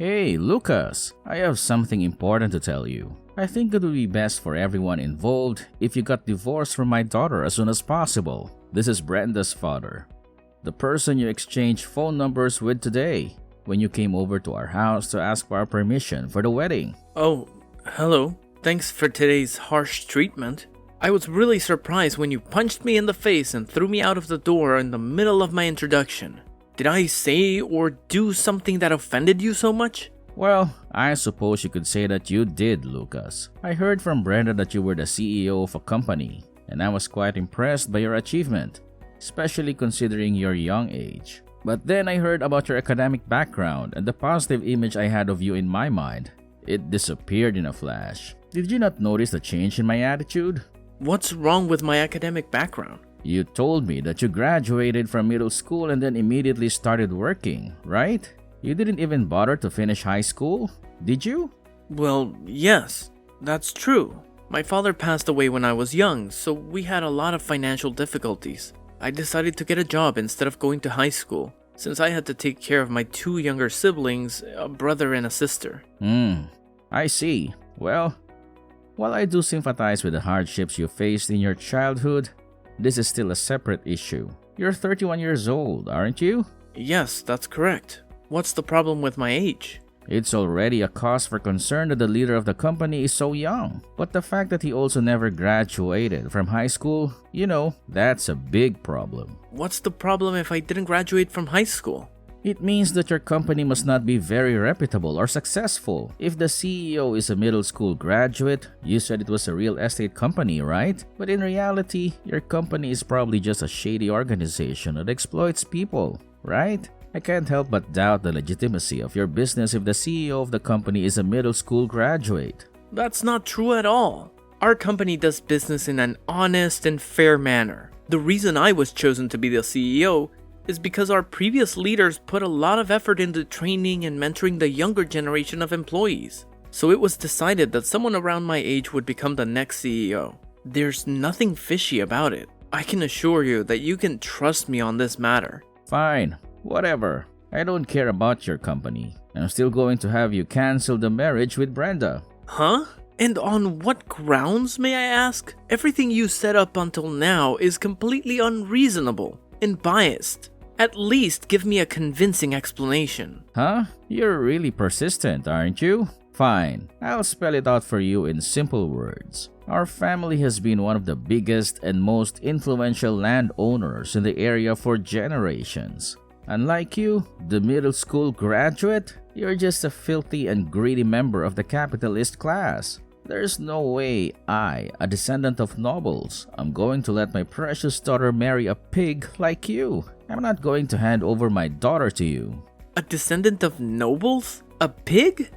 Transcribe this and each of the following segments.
Hey, Lucas, I have something important to tell you. I think it would be best for everyone involved if you got divorced from my daughter as soon as possible. This is Brenda's father, the person you exchanged phone numbers with today when you came over to our house to ask for our permission for the wedding. Oh, hello. Thanks for today's harsh treatment. I was really surprised when you punched me in the face and threw me out of the door in the middle of my introduction. Did I say or do something that offended you so much? Well, I suppose you could say that you did, Lucas. I heard from Brenda that you were the CEO of a company, and I was quite impressed by your achievement, especially considering your young age. But then I heard about your academic background and the positive image I had of you in my mind. It disappeared in a flash. Did you not notice the change in my attitude? What's wrong with my academic background? You told me that you graduated from middle school and then immediately started working, right? You didn't even bother to finish high school, did you? Well, yes, that's true. My father passed away when I was young, so we had a lot of financial difficulties. I decided to get a job instead of going to high school, since I had to take care of my two younger siblings, a brother and a sister. I see. Well, while I do sympathize with the hardships you faced in your childhood, this is still a separate issue. You're 31 years old, aren't you? Yes, that's correct. What's the problem with my age? It's already a cause for concern that the leader of the company is so young. But the fact that he also never graduated from high school, that's a big problem. What's the problem if I didn't graduate from high school? It means that your company must not be very reputable or successful. If the CEO is a middle school graduate, you said it was a real estate company, right? But in reality, your company is probably just a shady organization that exploits people, right? I can't help but doubt the legitimacy of your business if the CEO of the company is a middle school graduate. That's not true at all. Our company does business in an honest and fair manner. The reason I was chosen to be the CEO is because our previous leaders put a lot of effort into training and mentoring the younger generation of employees. So it was decided that someone around my age would become the next CEO. There's nothing fishy about it. I can assure you that you can trust me on this matter. Fine. Whatever. I don't care about your company. I'm still going to have you cancel the marriage with Brenda. Huh? And on what grounds, may I ask? Everything you said up until now is completely unreasonable and biased. At least give me a convincing explanation. Huh? You're really persistent, aren't you? Fine. I'll spell it out for you in simple words. Our family has been one of the biggest and most influential landowners in the area for generations. Unlike you, the middle school graduate, you're just a filthy and greedy member of the capitalist class. There's no way I, a descendant of nobles, am going to let my precious daughter marry a pig like you. I'm not going to hand over my daughter to you. A descendant of nobles? A pig?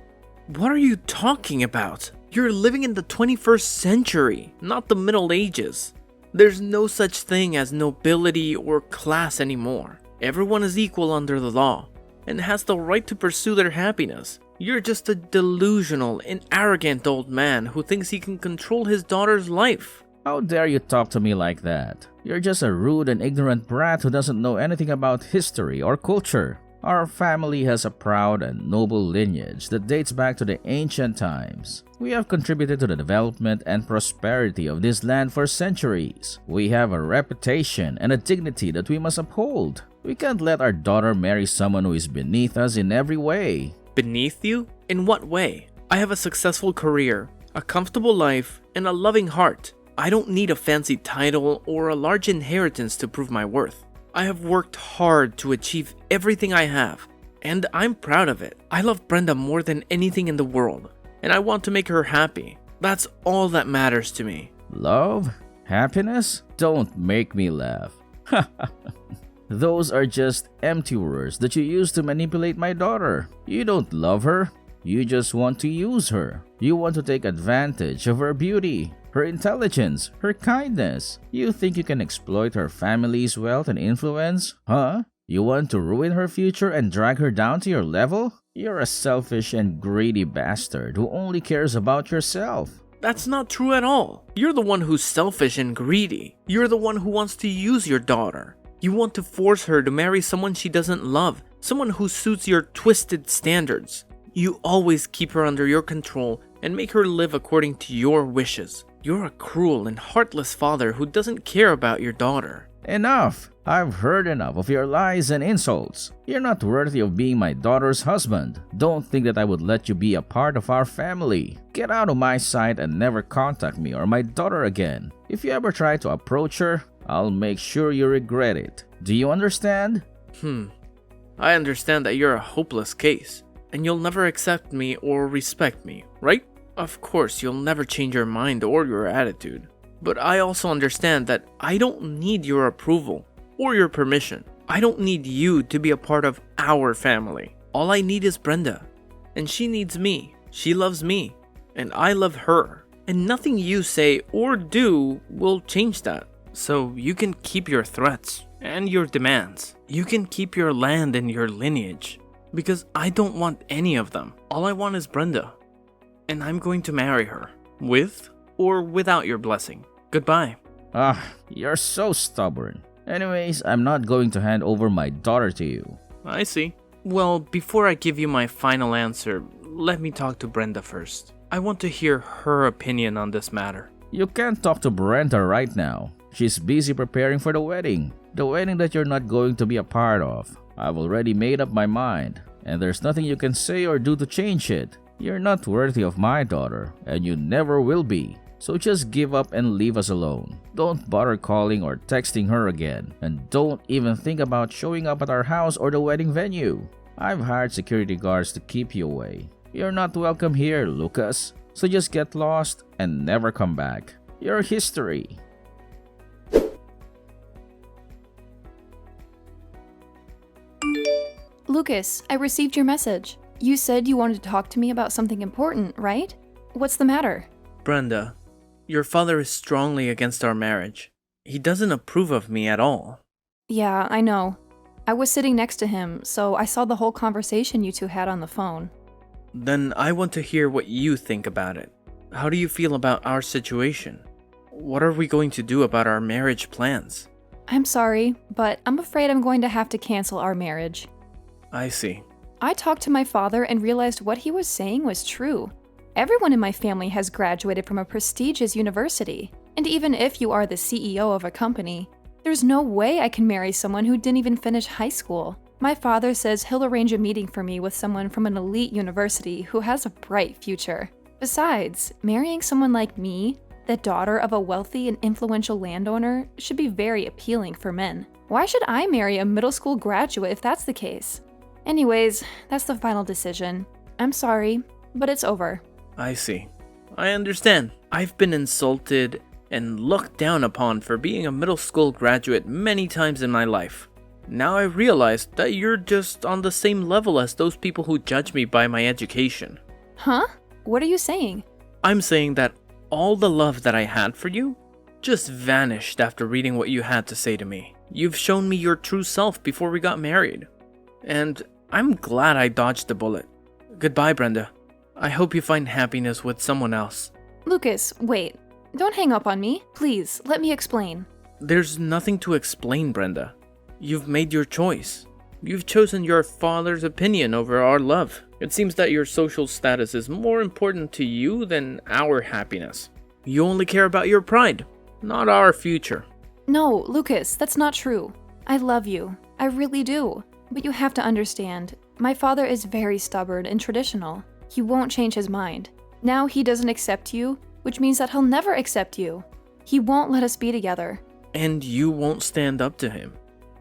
What are you talking about? You're living in the 21st century, not the Middle Ages. There's no such thing as nobility or class anymore. Everyone is equal under the law and has the right to pursue their happiness. You're just a delusional and arrogant old man who thinks he can control his daughter's life. How dare you talk to me like that? You're just a rude and ignorant brat who doesn't know anything about history or culture. Our family has a proud and noble lineage that dates back to the ancient times. We have contributed to the development and prosperity of this land for centuries. We have a reputation and a dignity that we must uphold. We can't let our daughter marry someone who is beneath us in every way. Beneath you? In what way? I have a successful career, a comfortable life, and a loving heart. I don't need a fancy title or a large inheritance to prove my worth. I have worked hard to achieve everything I have, and I'm proud of it. I love Brenda more than anything in the world, and I want to make her happy. That's all that matters to me. Love? Happiness? Don't make me laugh. Those are just empty words that you use to manipulate my daughter. You don't love her. You just want to use her. You want to take advantage of her beauty, her intelligence, her kindness. You think you can exploit her family's wealth and influence? Huh? You want to ruin her future and drag her down to your level? You're a selfish and greedy bastard who only cares about yourself. That's not true at all. You're the one who's selfish and greedy. You're the one who wants to use your daughter. You want to force her to marry someone she doesn't love, someone who suits your twisted standards. You always keep her under your control and make her live according to your wishes. You're a cruel and heartless father who doesn't care about your daughter. Enough! I've heard enough of your lies and insults. You're not worthy of being my daughter's husband. Don't think that I would let you be a part of our family. Get out of my sight and never contact me or my daughter again. If you ever try to approach her, I'll make sure you regret it. Do you understand? I understand that you're a hopeless case, and you'll never accept me or respect me, right? Of course, you'll never change your mind or your attitude. But I also understand that I don't need your approval or your permission. I don't need you to be a part of our family. All I need is Brenda, and she needs me. She loves me, and I love her. And nothing you say or do will change that. So you can keep your threats and your demands. You can keep your land and your lineage, because I don't want any of them. All I want is Brenda, and I'm going to marry her, with or without your blessing. Goodbye. You're so stubborn. Anyways, I'm not going to hand over my daughter to you. I see. Well, before I give you my final answer, let me talk to Brenda first. I want to hear her opinion on this matter. You can't talk to Brenda right now. She's busy preparing for the wedding. The wedding that you're not going to be a part of. I've already made up my mind, and there's nothing you can say or do to change it. You're not worthy of my daughter, and you never will be. So just give up and leave us alone. Don't bother calling or texting her again. And don't even think about showing up at our house or the wedding venue. I've hired security guards to keep you away. You're not welcome here, Lucas. So just get lost and never come back. You're history. Lucas, I received your message. You said you wanted to talk to me about something important, right? What's the matter? Brenda, your father is strongly against our marriage. He doesn't approve of me at all. Yeah, I know. I was sitting next to him, so I saw the whole conversation you two had on the phone. Then I want to hear what you think about it. How do you feel about our situation? What are we going to do about our marriage plans? I'm sorry, but I'm afraid I'm going to have to cancel our marriage. I see. I talked to my father and realized what he was saying was true. Everyone in my family has graduated from a prestigious university, and even if you are the CEO of a company, there's no way I can marry someone who didn't even finish high school. My father says he'll arrange a meeting for me with someone from an elite university who has a bright future. Besides, marrying someone like me, the daughter of a wealthy and influential landowner, should be very appealing for men. Why should I marry a middle school graduate if that's the case? Anyways, that's the final decision. I'm sorry, but it's over. I see. I understand. I've been insulted and looked down upon for being a middle school graduate many times in my life. Now I realize that you're just on the same level as those people who judge me by my education. Huh? What are you saying? I'm saying that all the love that I had for you just vanished after reading what you had to say to me. You've shown me your true self before we got married. And I'm glad I dodged the bullet. Goodbye, Brenda. I hope you find happiness with someone else. Lucas, wait. Don't hang up on me. Please, let me explain. There's nothing to explain, Brenda. You've made your choice. You've chosen your father's opinion over our love. It seems that your social status is more important to you than our happiness. You only care about your pride, not our future. No, Lucas, that's not true. I love you. I really do. But you have to understand, my father is very stubborn and traditional. He won't change his mind. Now he doesn't accept you, which means that he'll never accept you. He won't let us be together. And you won't stand up to him.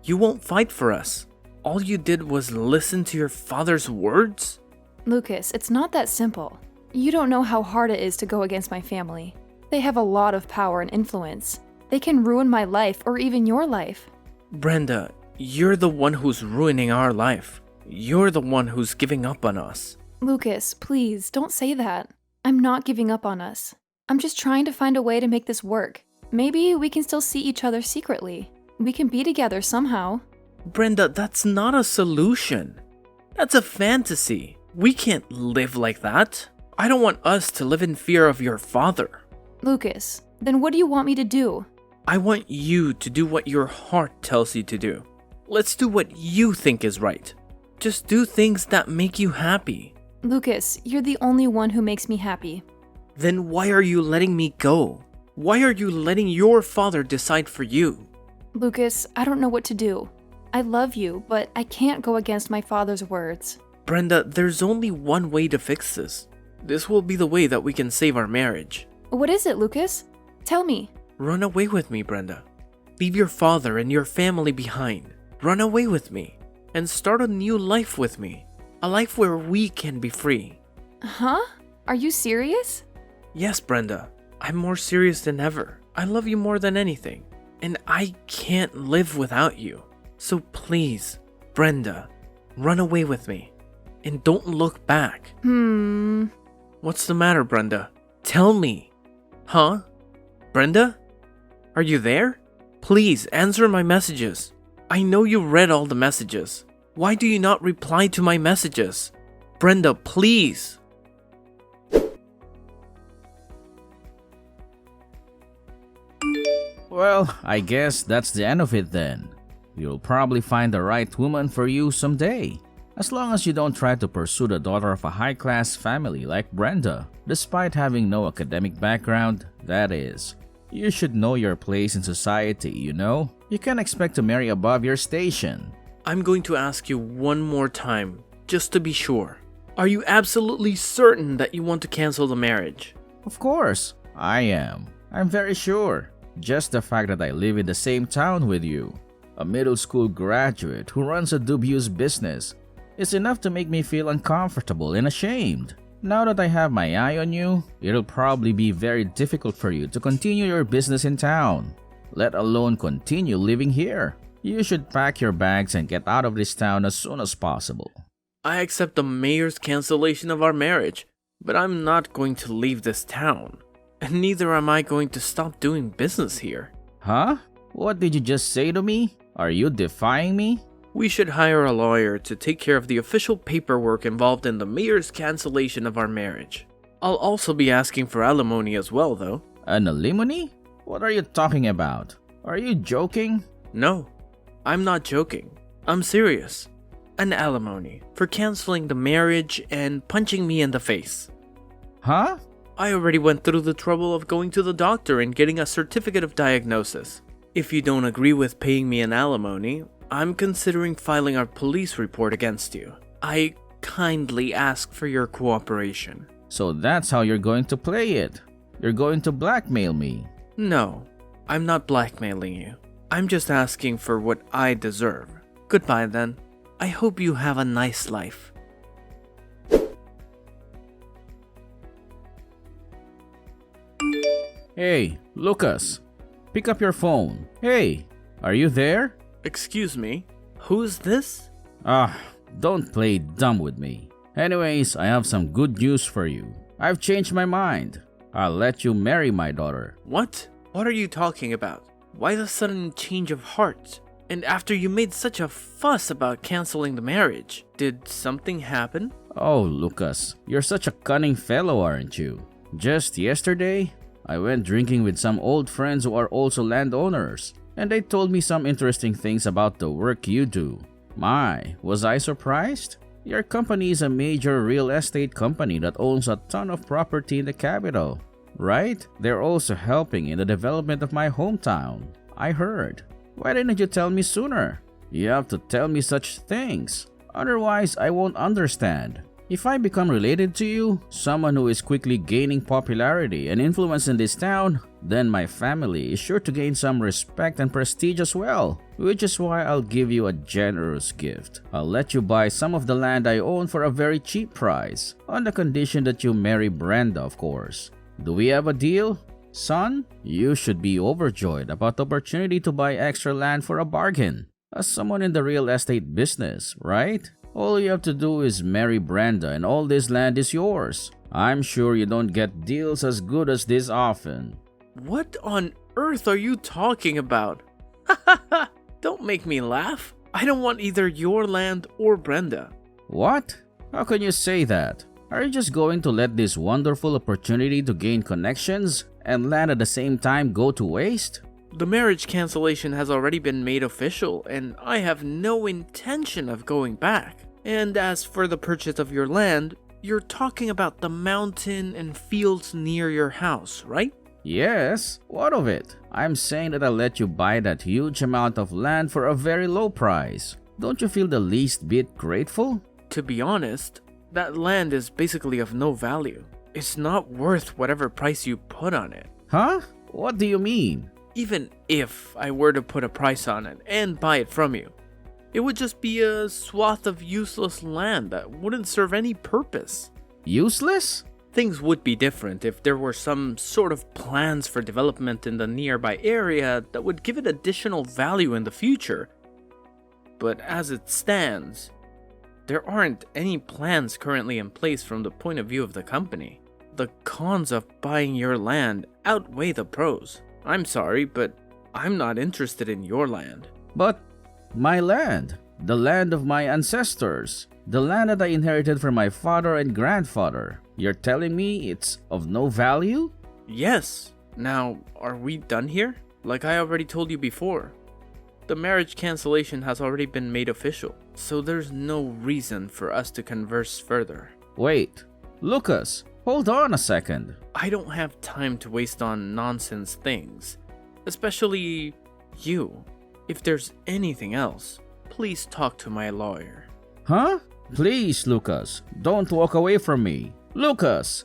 You won't fight for us. All you did was listen to your father's words? Lucas, it's not that simple. You don't know how hard it is to go against my family. They have a lot of power and influence. They can ruin my life or even your life. Brenda, you're the one who's ruining our life. You're the one who's giving up on us. Lucas, please, don't say that. I'm not giving up on us. I'm just trying to find a way to make this work. Maybe we can still see each other secretly. We can be together somehow. Brenda, that's not a solution. That's a fantasy. We can't live like that. I don't want us to live in fear of your father. Lucas, then what do you want me to do? I want you to do what your heart tells you to do. Let's do what you think is right. Just do things that make you happy. Lucas, you're the only one who makes me happy. Then why are you letting me go? Why are you letting your father decide for you? Lucas, I don't know what to do. I love you, but I can't go against my father's words. Brenda, there's only one way to fix this. This will be the way that we can save our marriage. What is it, Lucas? Tell me. Run away with me, Brenda. Leave your father and your family behind. Run away with me and start a new life with me. A life where we can be free. Huh? Are you serious? Yes, Brenda. I'm more serious than ever. I love you more than anything. And I can't live without you. So please, Brenda, run away with me. And don't look back. What's the matter, Brenda? Tell me. Huh? Brenda? Are you there? Please answer my messages. I know you read all the messages. Why do you not reply to my messages? Brenda, please. Well, I guess that's the end of it then. You'll probably find the right woman for you someday. As long as you don't try to pursue the daughter of a high-class family like Brenda, despite having no academic background, that is. You should know your place in society, you know? You can't expect to marry above your station. I'm going to ask you one more time, just to be sure. Are you absolutely certain that you want to cancel the marriage? Of course, I am. I'm very sure. Just the fact that I live in the same town with you, a middle school graduate who runs a dubious business, is enough to make me feel uncomfortable and ashamed. Now that I have my eye on you, it'll probably be very difficult for you to continue your business in town, let alone continue living here. You should pack your bags and get out of this town as soon as possible. I accept the mayor's cancellation of our marriage, but I'm not going to leave this town. And neither am I going to stop doing business here. Huh? What did you just say to me? Are you defying me? We should hire a lawyer to take care of the official paperwork involved in the mayor's cancellation of our marriage. I'll also be asking for alimony as well, though. An alimony? What are you talking about? Are you joking? No, I'm not joking. I'm serious. An alimony for canceling the marriage and punching me in the face. Huh? I already went through the trouble of going to the doctor and getting a certificate of diagnosis. If you don't agree with paying me an alimony, I'm considering filing a police report against you. I kindly ask for your cooperation. So that's how you're going to play it. You're going to blackmail me. No, I'm not blackmailing you. I'm just asking for what I deserve. Goodbye then. I hope you have a nice life. Hey, Lucas. Pick up your phone. Hey, are you there? Excuse me, who's this? Don't play dumb with me. Anyways, I have some good news for you. I've changed my mind. I'll let you marry my daughter. What? What are you talking about? Why the sudden change of heart? And after you made such a fuss about canceling the marriage, did something happen? Oh, Lucas, you're such a cunning fellow, aren't you? Just yesterday, I went drinking with some old friends who are also landowners, and they told me some interesting things about the work you do. My, was I surprised? Your company is a major real estate company that owns a ton of property in the capital, right? They're also helping in the development of my hometown, I heard. Why didn't you tell me sooner? You have to tell me such things, otherwise I won't understand. If I become related to you, someone who is quickly gaining popularity and influence in this town, then my family is sure to gain some respect and prestige as well, which is why I'll give you a generous gift. I'll let you buy some of the land I own for a very cheap price, on the condition that you marry Brenda, of course. Do we have a deal? Son, you should be overjoyed about the opportunity to buy extra land for a bargain, as someone in the real estate business, right? All you have to do is marry Brenda and all this land is yours. I'm sure you don't get deals as good as this often. What on earth are you talking about? Don't make me laugh. I don't want either your land or Brenda. What? How can you say that? Are you just going to let this wonderful opportunity to gain connections and land at the same time go to waste? The marriage cancellation has already been made official, and I have no intention of going back. And as for the purchase of your land, you're talking about the mountain and fields near your house, right? Yes, what of it? I'm saying that I'll let you buy that huge amount of land for a very low price. Don't you feel the least bit grateful? To be honest, that land is basically of no value. It's not worth whatever price you put on it. Huh? What do you mean? Even if I were to put a price on it and buy it from you, it would just be a swath of useless land that wouldn't serve any purpose. Useless? Things would be different if there were some sort of plans for development in the nearby area that would give it additional value in the future. But as it stands, there aren't any plans currently in place from the point of view of the company. The cons of buying your land outweigh the pros. I'm sorry, but I'm not interested in your land. But my land, the land of my ancestors, the land that I inherited from my father and grandfather. You're telling me it's of no value? Yes. Now, are we done here? Like I already told you before, the marriage cancellation has already been made official, so there's no reason for us to converse further. Wait, Lucas, hold on a second. I don't have time to waste on nonsense things, especially you. If there's anything else, please talk to my lawyer. Huh? Please, Lucas, don't walk away from me. Lucas!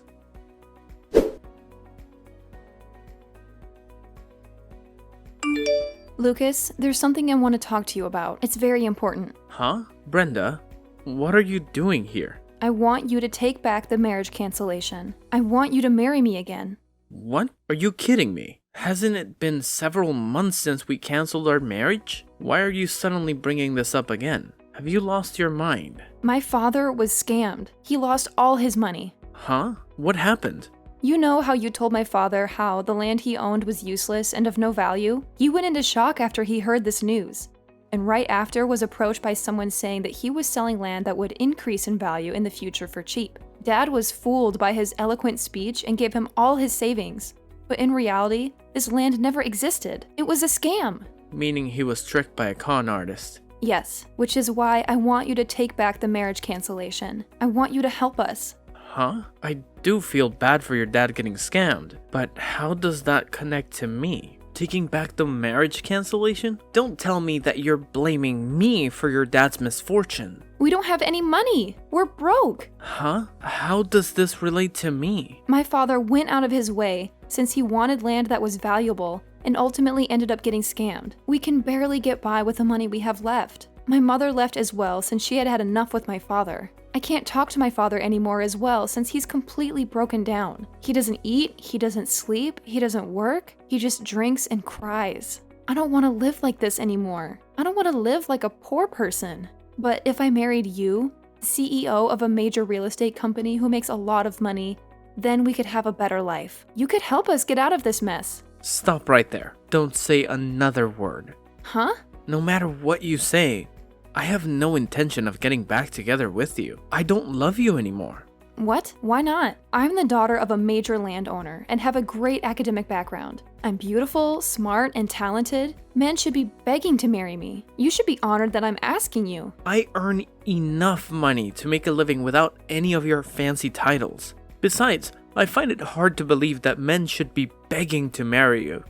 Lucas, there's something I want to talk to you about. It's very important. Huh? Brenda, what are you doing here? I want you to take back the marriage cancellation. I want you to marry me again. What? Are you kidding me? Hasn't it been several months since we canceled our marriage? Why are you suddenly bringing this up again? Have you lost your mind? My father was scammed. He lost all his money. Huh? What happened? You know how you told my father how the land he owned was useless and of no value? He went into shock after he heard this news, and right after was approached by someone saying that he was selling land that would increase in value in the future for cheap. Dad was fooled by his eloquent speech and gave him all his savings. But in reality, this land never existed. It was a scam. Meaning he was tricked by a con artist. Yes, which is why I want you to take back the marriage cancellation. I want you to help us. Huh? I do feel bad for your dad getting scammed, but how does that connect to me? Taking back the marriage cancellation? Don't tell me that you're blaming me for your dad's misfortune. We don't have any money. We're broke. Huh? How does this relate to me? My father went out of his way since he wanted land that was valuable and ultimately ended up getting scammed. We can barely get by with the money we have left. My mother left as well since she had had enough with my father. I can't talk to my father anymore as well since he's completely broken down. He doesn't eat, he doesn't sleep, he doesn't work, he just drinks and cries. I don't want to live like this anymore. I don't want to live like a poor person. But if I married you, CEO of a major real estate company who makes a lot of money, then we could have a better life. You could help us get out of this mess. Stop right there. Don't say another word. Huh? No matter what you say, I have no intention of getting back together with you. I don't love you anymore. What? Why not? I'm the daughter of a major landowner and have a great academic background. I'm beautiful, smart, and talented. Men should be begging to marry me. You should be honored that I'm asking you. I earn enough money to make a living without any of your fancy titles. Besides, I find it hard to believe that men should be begging to marry you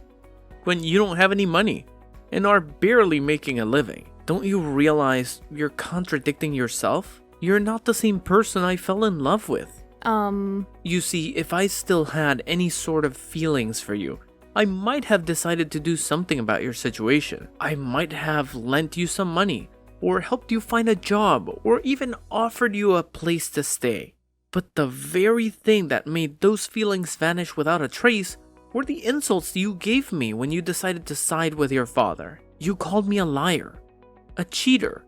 when you don't have any money and are barely making a living. Don't you realize you're contradicting yourself? You're not the same person I fell in love with. You see, if I still had any sort of feelings for you, I might have decided to do something about your situation. I might have lent you some money, or helped you find a job, or even offered you a place to stay. But the very thing that made those feelings vanish without a trace were the insults you gave me when you decided to side with your father. You called me a liar, a cheater,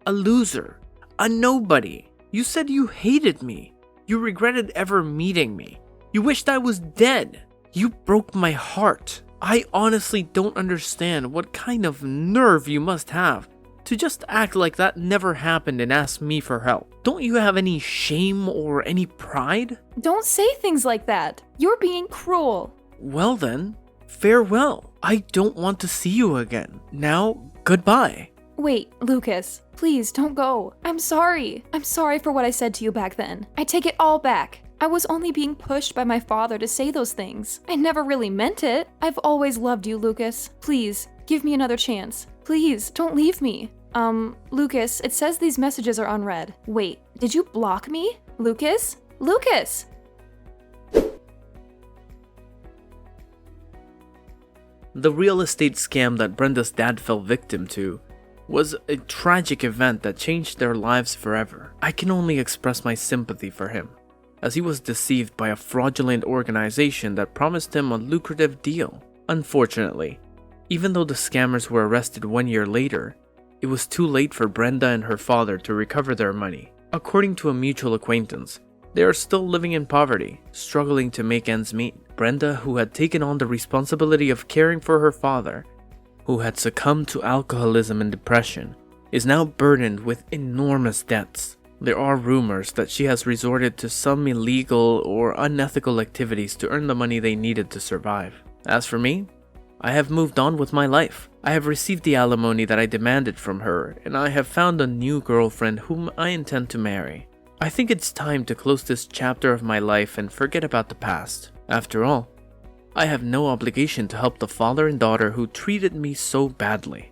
a loser, a nobody. You said you hated me. You regretted ever meeting me. You wished I was dead. You broke my heart. I honestly don't understand what kind of nerve you must have to just act like that never happened and ask me for help. Don't you have any shame or any pride? Don't say things like that. You're being cruel. Well then, farewell. I don't want to see you again. Now, goodbye. Wait, Lucas, please don't go. I'm sorry. I'm sorry for what I said to you back then. I take it all back. I was only being pushed by my father to say those things. I never really meant it. I've always loved you, Lucas. Please, give me another chance. Please, don't leave me. Lucas, it says these messages are unread. Wait, did you block me? Lucas? Lucas! The real estate scam that Brenda's dad fell victim to was a tragic event that changed their lives forever. I can only express my sympathy for him, as he was deceived by a fraudulent organization that promised him a lucrative deal. Unfortunately, even though the scammers were arrested 1 year later, it was too late for Brenda and her father to recover their money. According to a mutual acquaintance, they are still living in poverty, struggling to make ends meet. Brenda, who had taken on the responsibility of caring for her father, who had succumbed to alcoholism and depression, is now burdened with enormous debts. There are rumors that she has resorted to some illegal or unethical activities to earn the money they needed to survive. As for me, I have moved on with my life. I have received the alimony that I demanded from her, and I have found a new girlfriend whom I intend to marry. I think it's time to close this chapter of my life and forget about the past. After all, I have no obligation to help the father and daughter who treated me so badly.